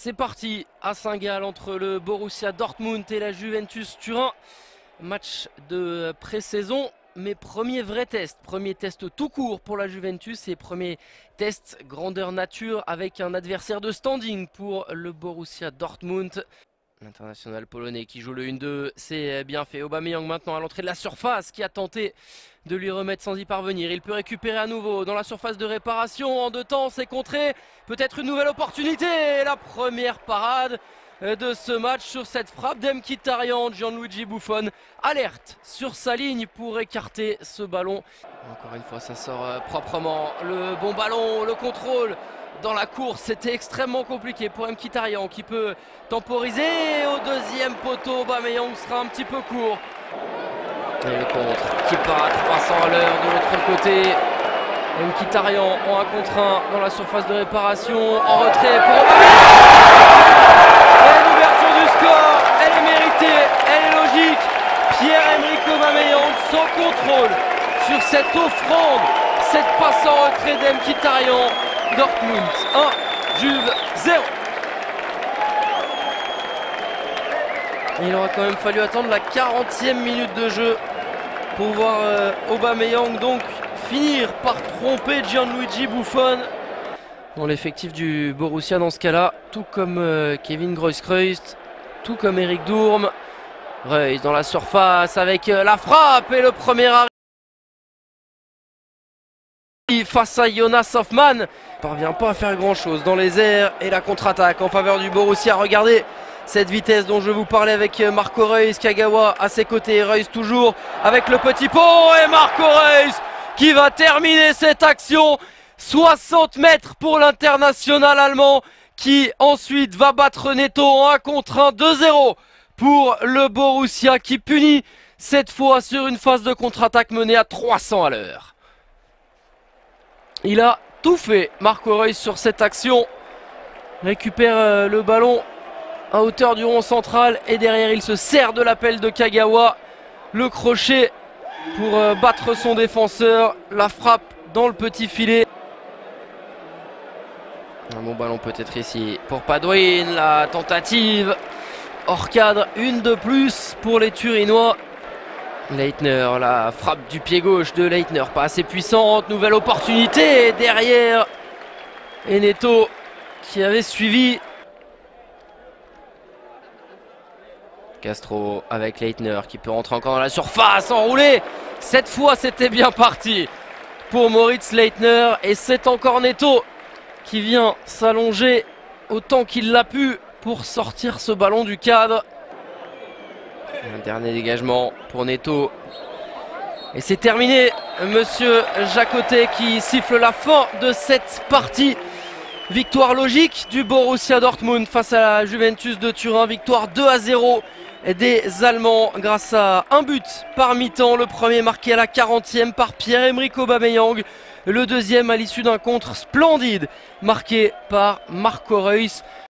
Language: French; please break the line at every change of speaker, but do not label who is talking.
C'est parti à Saint-Gall entre le Borussia Dortmund et la Juventus Turin. Match de pré-saison, mais premier vrai test. Premier test tout court pour la Juventus et premier test grandeur nature avec un adversaire de standing pour le Borussia Dortmund. L'international polonais qui joue le 1-2, c'est bien fait. Aubameyang maintenant à l'entrée de la surface qui a tenté de lui remettre sans y parvenir. Il peut récupérer à nouveau dans la surface de réparation. En deux temps, c'est contré. Peut-être une nouvelle opportunité. La première parade de ce match sur cette frappe d'Mkhitaryan. Gianluigi Buffon alerte sur sa ligne pour écarter ce ballon. Encore une fois, ça sort proprement. Le bon ballon, le contrôle. Dans la course, c'était extrêmement compliqué pour Mkhitaryan qui peut temporiser. Au deuxième poteau, Aubameyang sera un petit peu court. Et le contre qui part à 300 à l'heure de l'autre côté. Mkhitaryan en 1 contre 1 dans la surface de réparation. En retrait pour Aubameyang. Et l'ouverture du score, elle est méritée, elle est logique. Pierre-Emerick Aubameyang sans contrôle sur cette offrande. Cette passe en retrait d'Mkhitaryan. Dortmund 1, Juve 0. Il aura quand même fallu attendre la 40e minute de jeu pour voir Aubameyang donc finir par tromper Gianluigi Buffon dans l'effectif du Borussia dans ce cas-là, tout comme Kevin Grosskreutz, tout comme Eric Durm. Reus dans la surface avec la frappe et le premier arrêt face à Jonas Hoffmann. Parvient pas à faire grand chose dans les airs et la contre-attaque en faveur du Borussia. Regardez cette vitesse dont je vous parlais avec Marco Reus, Kagawa à ses côtés, Reus toujours avec le petit pont et Marco Reus qui va terminer cette action. 60 mètres pour l'international allemand qui ensuite va battre Neto en 1 contre 1, 2-0 pour le Borussia qui punit cette fois sur une phase de contre-attaque menée à 300 à l'heure. Il a tout fait, Marco Reus, sur cette action. Récupère le ballon à hauteur du rond central et derrière il se sert de l'appel de Kagawa. Le crochet pour battre son défenseur. La frappe dans le petit filet. Un bon ballon peut-être ici pour Padwin. La tentative hors cadre, une de plus pour les Turinois. Leitner, la frappe du pied gauche de Leitner, pas assez puissante, nouvelle opportunité derrière. Et Neto qui avait suivi. Castro avec Leitner qui peut rentrer encore dans la surface, enroulé. Cette fois c'était bien parti pour Moritz Leitner et c'est encore Neto qui vient s'allonger autant qu'il l'a pu pour sortir ce ballon du cadre. Un dernier dégagement pour Neto. Et c'est terminé, monsieur Jacotet qui siffle la fin de cette partie. Victoire logique du Borussia Dortmund face à la Juventus de Turin. Victoire 2-0 des Allemands grâce à un but par mi-temps. Le premier marqué à la 40e par Pierre-Emerick Aubameyang. Le deuxième à l'issue d'un contre splendide marqué par Marco Reus.